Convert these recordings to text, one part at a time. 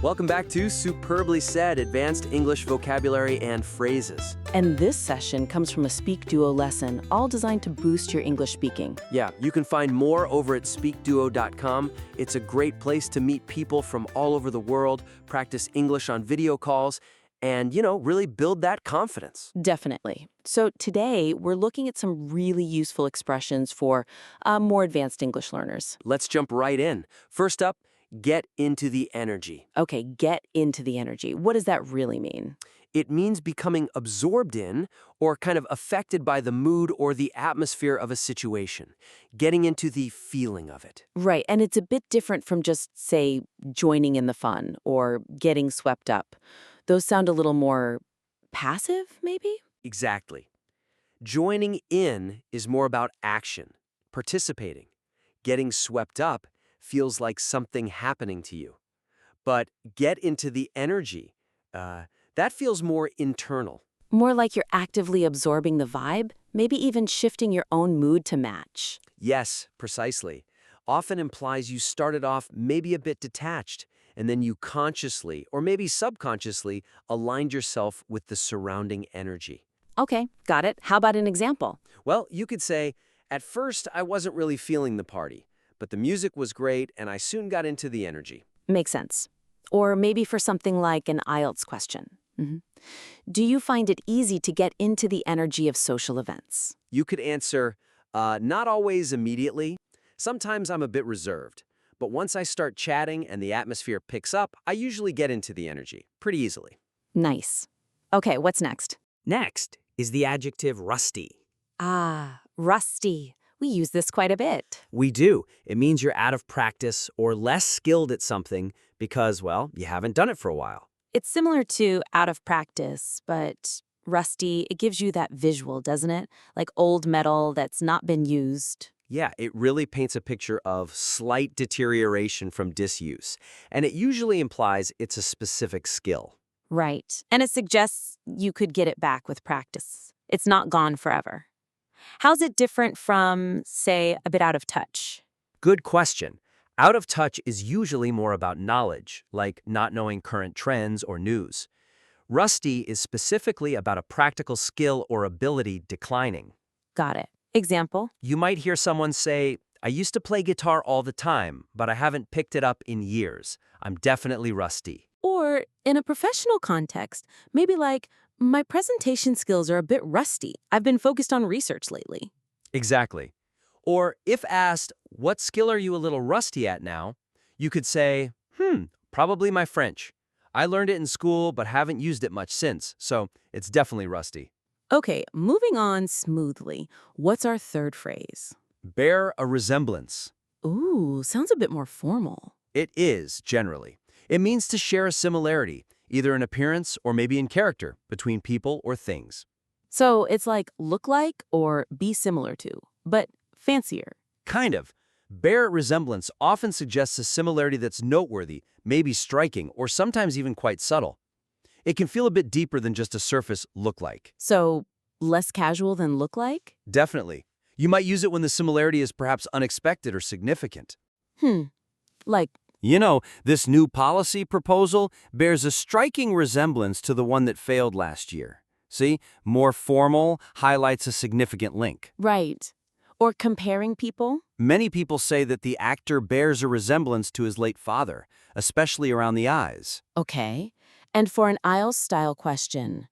Welcome back to Superbly Said, Advanced English Vocabulary and Phrases. And this session comes from a SpeakDuo lesson, all designed to boost your English speaking. Yeah, you can find more over at SpeakDuo.com. It's a great place to meet people from all over the world, practice English on video calls, and, really build that confidence. Definitely. So today, we're looking at some really useful expressions for more advanced English learners. Let's jump right in. First up, get into the energy. Okay, get into the energy. What does that really mean? It means becoming absorbed in or kind of affected by the mood or the atmosphere of a situation, getting into the feeling of it. Right, and it's a bit different from just, say, joining in the fun or getting swept up. Those sound a little more passive, maybe? Exactly. Joining in is more about action, participating. Getting swept up feels like something happening to you. But get into the energy, that feels more internal. More like you're actively absorbing the vibe, maybe even shifting your own mood to match. Yes, precisely. Often implies you started off maybe a bit detached, and then you consciously, or maybe subconsciously, aligned yourself with the surrounding energy. Okay, got it. How about an example? Well, you could say, at first I wasn't really feeling the party, but the music was great and I soon got into the energy. Makes sense. Or maybe for something like an IELTS question. Do you find it easy to get into the energy of social events? You could answer, not always immediately. Sometimes I'm a bit reserved. But once I start chatting and the atmosphere picks up, I usually get into the energy pretty easily. Nice. Okay, what's next? Next is the adjective rusty. Ah, rusty. We use this quite a bit. We do. It means you're out of practice or less skilled at something because, well, you haven't done it for a while. It's similar to out of practice, but rusty, it gives you that visual, doesn't it? Like old metal that's not been used. Yeah, it really paints a picture of slight deterioration from disuse, and it usually implies it's a specific skill. Right. And it suggests you could get it back with practice. It's not gone forever. How's it different from, say, a bit out of touch? Good question. Out of touch is usually more about knowledge, like not knowing current trends or news. Rusty is specifically about a practical skill or ability declining. Got it. Example? You might hear someone say, I used to play guitar all the time, but I haven't picked it up in years. I'm definitely rusty. Or in a professional context, maybe like, my presentation skills are a bit rusty. I've been focused on research lately. Exactly. Or if asked, what skill are you a little rusty at now? You could say, probably my French. I learned it in school, but haven't used it much since, so it's definitely rusty. Okay, moving on smoothly. What's our third phrase? Bear a resemblance. Ooh, sounds a bit more formal. It is, generally. It means to share a similarity, either in appearance or maybe in character, between people or things. So it's like look like or be similar to, but fancier. Kind of. Bear resemblance often suggests a similarity that's noteworthy, maybe striking, or sometimes even quite subtle. It can feel a bit deeper than just a surface look like. So less casual than look like? Definitely. You might use it when the similarity is perhaps unexpected or significant. Like, This new policy proposal bears a striking resemblance to the one that failed last year. See, more formal highlights a significant link. right. Or comparing people? Many people say that the actor bears a resemblance to his late father, especially around the eyes. Okay. And for an IELTS-style question,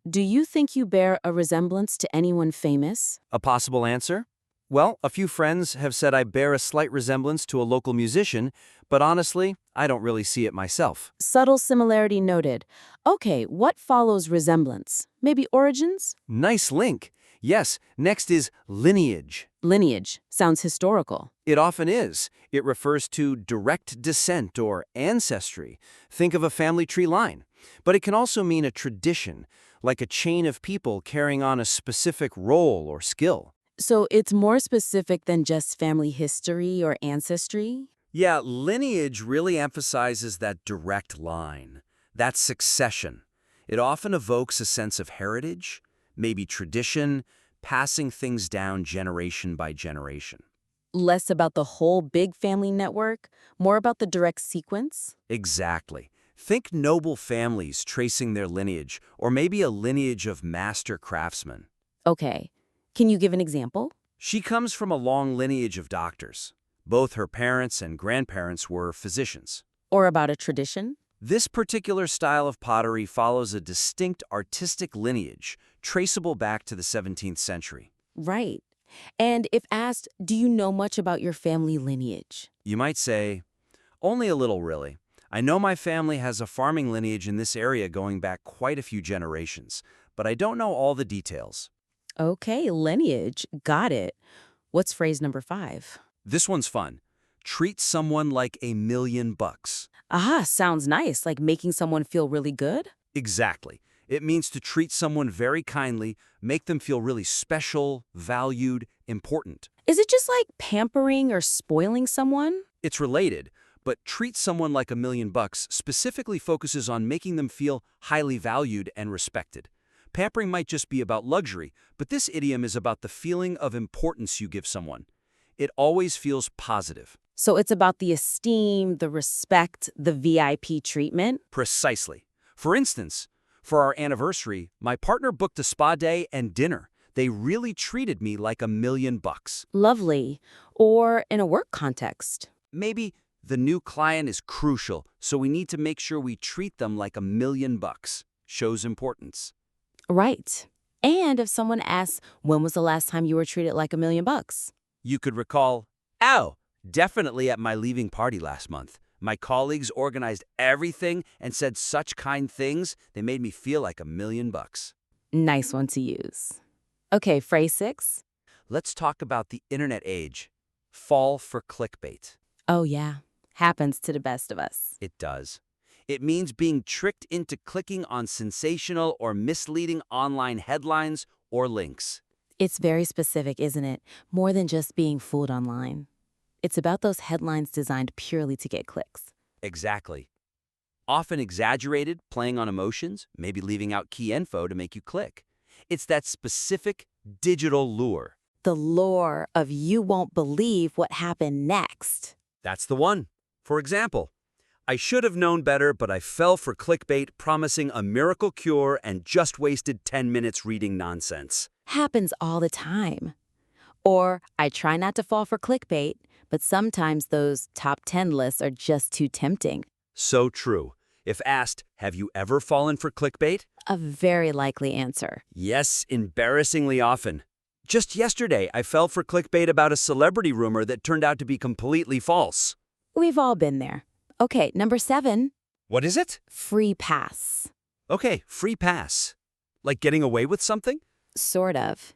do you think you bear a resemblance to anyone famous? A possible answer? Well, a few friends have said I bear a slight resemblance to a local musician, but honestly, I don't really see it myself. Subtle similarity noted. Okay, what follows resemblance? Maybe origins? Nice link. Yes, next is lineage. Lineage. Sounds historical. It often is. It refers to direct descent or ancestry. Think of a family tree line. But it can also mean a tradition, like a chain of people carrying on a specific role or skill. So it's more specific than just family history or ancestry? Yeah, lineage really emphasizes that direct line, that succession. It often evokes a sense of heritage, maybe tradition, passing things down generation by generation. Less about the whole big family network, more about the direct sequence? Exactly. Think noble families tracing their lineage, or maybe a lineage of master craftsmen. Okay. Can you give an example? She comes from a long lineage of doctors. Both her parents and grandparents were physicians. Or about a tradition? This particular style of pottery follows a distinct artistic lineage, traceable back to the 17th century. Right. And if asked, do you know much about your family lineage? You might say, only a little really. I know my family has a farming lineage in this area going back quite a few generations, but I don't know all the details. Okay, lineage. Got it. What's phrase number 5? This one's fun. Treat someone like $1,000,000. Aha, sounds nice, like making someone feel really good. Exactly. It means to treat someone very kindly, make them feel really special, valued, important. Is it just like pampering or spoiling someone? It's related, but treat someone like $1,000,000 specifically focuses on making them feel highly valued and respected. Pampering might just be about luxury, but this idiom is about the feeling of importance you give someone. It always feels positive. So it's about the esteem, the respect, the VIP treatment? Precisely. For instance, for our anniversary, my partner booked a spa day and dinner. They really treated me like $1,000,000. Lovely. Or in a work context? Maybe the new client is crucial, so we need to make sure we treat them like $1,000,000. Shows importance. Right. And if someone asks, when was the last time you were treated like $1,000,000? You could recall, "Oh, definitely at my leaving party last month. My colleagues organized everything and said such kind things, they made me feel like $1,000,000. Nice one to use. Okay, phrase 6. Let's talk about the internet age. Fall for clickbait. Oh yeah, happens to the best of us. It does. It means being tricked into clicking on sensational or misleading online headlines or links. It's very specific, isn't it? More than just being fooled online. It's about those headlines designed purely to get clicks. Exactly. Often exaggerated, playing on emotions, maybe leaving out key info to make you click. It's that specific digital lure. The lure of you won't believe what happened next. That's the one. For example, I should have known better, but I fell for clickbait promising a miracle cure and just wasted 10 minutes reading nonsense. Happens all the time. Or I try not to fall for clickbait, but sometimes those top 10 lists are just too tempting. So true. If asked, have you ever fallen for clickbait? A very likely answer. Yes, embarrassingly often. Just yesterday, I fell for clickbait about a celebrity rumor that turned out to be completely false. We've all been there. Okay, number 7, What is it? free pass. Okay, free pass. Like getting away with something? Sort of.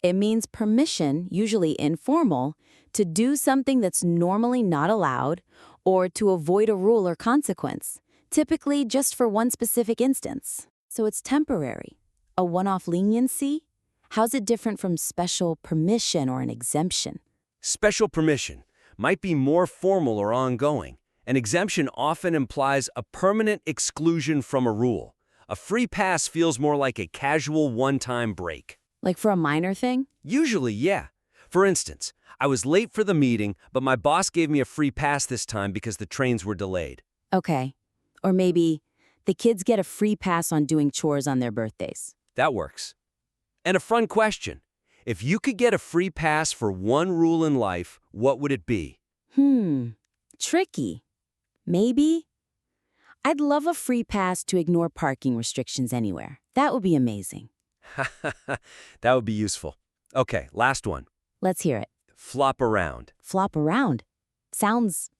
It means permission, usually informal, to do something that's normally not allowed or to avoid a rule or consequence, typically just for one specific instance. So it's temporary. A one-off leniency? How's it different from special permission or an exemption? Special permission might be more formal or ongoing. An exemption often implies a permanent exclusion from a rule. A free pass feels more like a casual one-time break. Like for a minor thing? Usually, yeah. For instance, I was late for the meeting, but my boss gave me a free pass this time because the trains were delayed. Okay. Or maybe the kids get a free pass on doing chores on their birthdays. That works. And a fun question. If you could get a free pass for one rule in life, what would it be? Tricky. Maybe? I'd love a free pass to ignore parking restrictions anywhere. That would be amazing. That would be useful. Okay, last one. Let's hear it. Flop around. Flop around. Sounds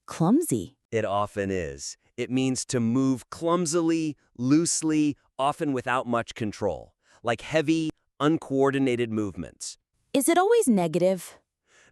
clumsy. It often is. It means to move clumsily, loosely, often without much control, like heavy, uncoordinated movements. Is it always negative?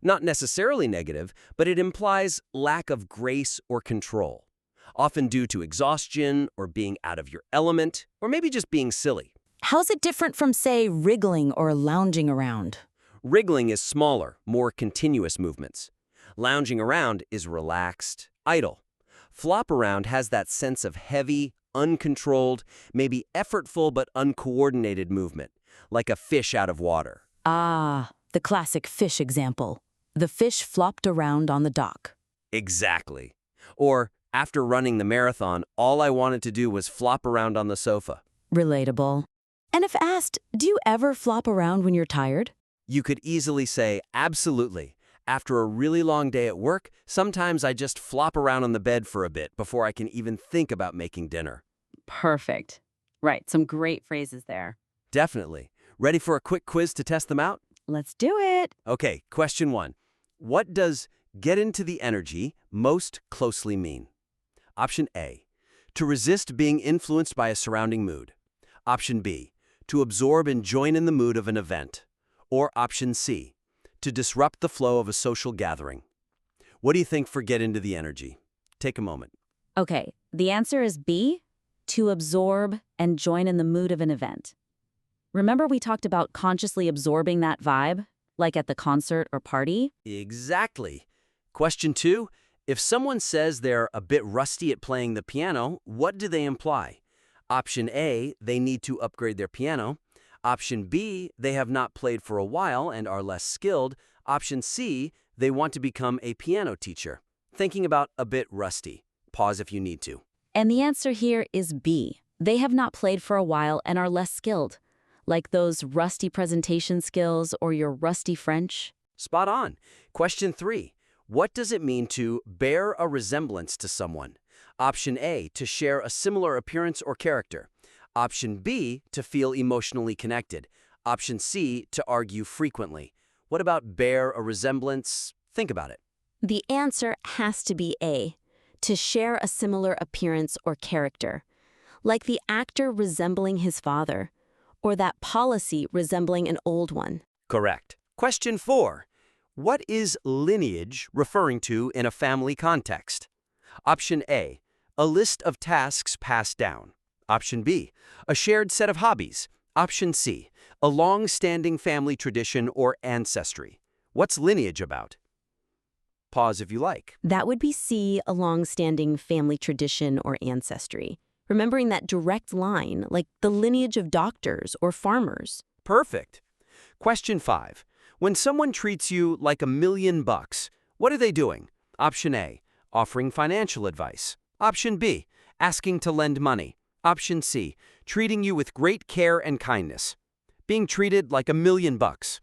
Not necessarily negative, but it implies lack of grace or control, often due to exhaustion or being out of your element, or maybe just being silly. How's it different from, say, wriggling or lounging around? Wriggling is smaller, more continuous movements. Lounging around is relaxed, idle. Flop around has that sense of heavy, uncontrolled, maybe effortful but uncoordinated movement, like a fish out of water. Ah, the classic fish example. The fish flopped around on the dock. Exactly. Or After running the marathon, all I wanted to do was flop around on the sofa. Relatable. And if asked, do you ever flop around when you're tired? You could easily say, absolutely. After a really long day at work, sometimes I just flop around on the bed for a bit before I can even think about making dinner. Perfect. Right, some great phrases there. Definitely. Ready for a quick quiz to test them out? Let's do it. Okay, question 1. What does get into the energy most closely mean? Option A, to resist being influenced by a surrounding mood. Option B, to absorb and join in the mood of an event. Or option C, to disrupt the flow of a social gathering. What do you think for get into the energy? Take a moment. Okay, the answer is B, to absorb and join in the mood of an event. Remember we talked about consciously absorbing that vibe, like at the concert or party? Exactly. Question 2, if someone says they're a bit rusty at playing the piano, what do they imply? Option A, they need to upgrade their piano. Option B, they have not played for a while and are less skilled. Option C, they want to become a piano teacher. Thinking about a bit rusty. Pause if you need to. And the answer here is B. They have not played for a while and are less skilled. Like those rusty presentation skills or your rusty French. Spot on. Question 3. What does it mean to bear a resemblance to someone? Option A, to share a similar appearance or character. Option B, to feel emotionally connected. Option C, to argue frequently. What about bear a resemblance? Think about it. The answer has to be A, to share a similar appearance or character. Like the actor resembling his father, or that policy resembling an old one. Correct. Question 4. What is lineage referring to in a family context? Option A, a list of tasks passed down. Option B, a shared set of hobbies. Option C, a long-standing family tradition or ancestry. What's lineage about? Pause if you like. That would be C, a long-standing family tradition or ancestry. Remembering that direct line, like the lineage of doctors or farmers. Perfect. Question 5. When someone treats you like $1,000,000, what are they doing? Option A, offering financial advice. Option B, asking to lend money. Option C, treating you with great care and kindness. Being treated like $1,000,000.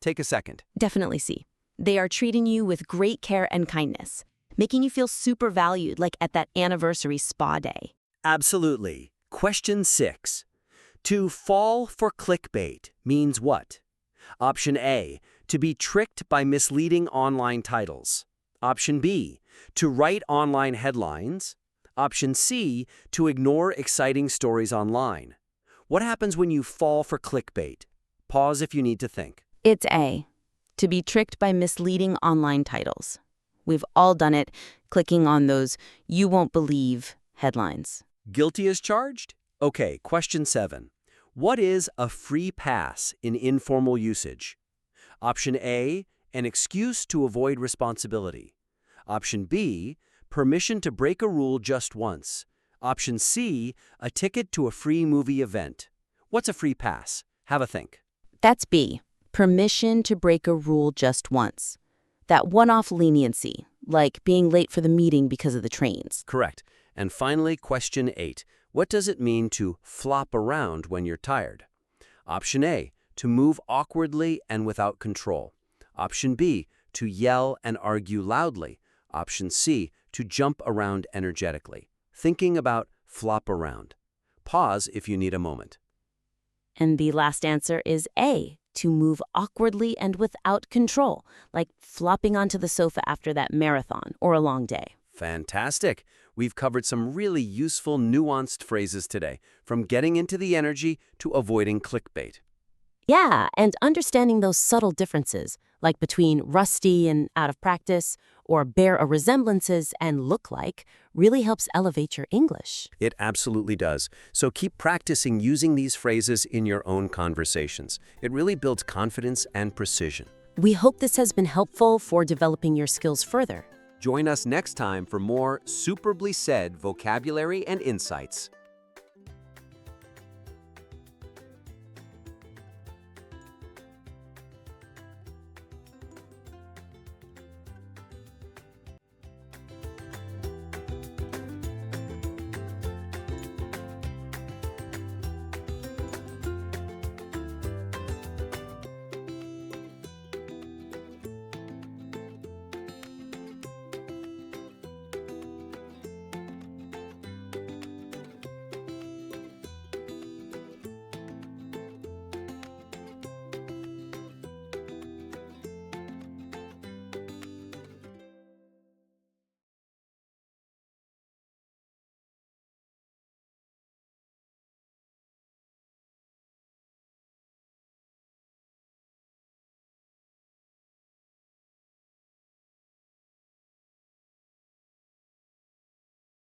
Take a second. Definitely C. They are treating you with great care and kindness, making you feel super valued like at that anniversary spa day. Absolutely. Question 6. To fall for clickbait means what? Option A, to be tricked by misleading online titles. Option B, to write online headlines. Option C, to ignore exciting stories online. What happens when you fall for clickbait? Pause if you need to think. It's A, to be tricked by misleading online titles. We've all done it, clicking on those "you won't believe" headlines. Guilty as charged? Okay, question 7. What is a free pass in informal usage? Option A, an excuse to avoid responsibility. Option B, permission to break a rule just once. Option C, a ticket to a free movie event. What's a free pass? Have a think. That's B, permission to break a rule just once. That one-off leniency, like being late for the meeting because of the trains. Correct. And finally, question 8. What does it mean to flop around when you're tired? Option A, to move awkwardly and without control. Option B, to yell and argue loudly. Option C, to jump around energetically. Thinking about flop around. Pause if you need a moment. And the last answer is A, to move awkwardly and without control, like flopping onto the sofa after that marathon or a long day. Fantastic. We've covered some really useful, nuanced phrases today, from getting into the energy to avoiding clickbait. Yeah, and understanding those subtle differences, like between rusty and out of practice, or bear a resemblances and look like, really helps elevate your English. It absolutely does. So keep practicing using these phrases in your own conversations. It really builds confidence and precision. We hope this has been helpful for developing your skills further. Join us next time for more superbly said vocabulary and insights.